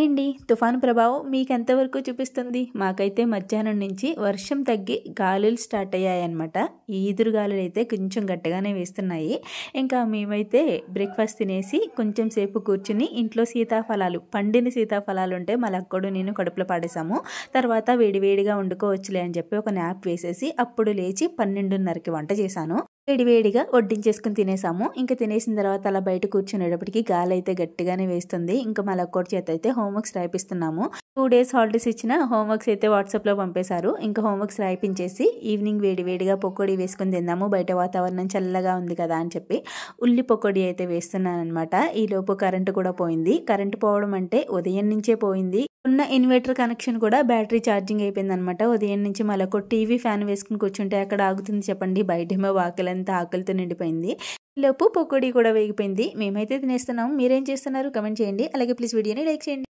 అండి తుఫాను ప్రభావం మీకు ఎంతవరకు చూపిస్తుంది? మాకైతే మధ్యాహ్నం నుంచి వర్షం తగ్గి గాలులు స్టార్ట్ అయ్యాయన్నమాట. ఈ ఈదురు గాలులు అయితే కొంచెం గట్టిగానే వేస్తున్నాయి. ఇంకా మేమైతే బ్రేక్ఫాస్ట్ తినేసి కొంచెం సేపు కూర్చుని ఇంట్లో సీతాఫలాలు, పండిన సీతాఫలాలు ఉంటే మా లక్కోడు నేను కడుపులో పాడేసాము. తర్వాత వేడివేడిగా వండుకోవచ్చులే అని చెప్పి ఒక న్యాప్ వేసేసి అప్పుడు లేచి 12:30కి వంట చేశాను. వేడివేడిగా వడ్డించేసుకుని తినేసాము. ఇంకా తినేసిన తర్వాత అలా బయట కూర్చునేటప్పటికి గాలి అయితే గట్టిగానే వేస్తుంది. ఇంకా మా లక్కోడి చేత అయితే హోంవర్క్స్ రాయిపిస్తున్నాము. 2 days హాలిడేస్ ఇచ్చిన హోంవర్క్స్ అయితే వాట్సాప్లో పంపేశారు. ఇంకా హోంవర్క్స్ రాయిపించేసి ఈవినింగ్ వేడివేడిగా పకోడీ వేసుకుని తిందాము, బయట వాతావరణం చల్లగా ఉంది కదా అని చెప్పి ఉల్లి పకోడీ అయితే వేస్తున్నాను అనమాట. ఈలోపు కరెంటు కూడా పోయింది. కరెంటు పోవడం అంటే ఉదయం నుంచే పోయింది. ఉన్న ఇన్వర్టర్ కనెక్షన్ కూడా బ్యాటరీ ఛార్జింగ్ అయిపోయింది అనమాట. ఉదయం నుంచి మళ్ళీ టీవీ ఫ్యాన్ వేసుకుని కూర్చుంటే అక్కడ ఆగుతుంది చెప్పండి? బయటేమో వాకిలంతా ఆకలితో నిండిపోయింది. లోపు పకోడీ కూడా వేగిపోయింది. మేమైతే తినేస్తున్నాము. మీరేం చేస్తున్నారు? కమెంట్ చేయండి. అలాగే ప్లీజ్ వీడియోని లైక్ చేయండి.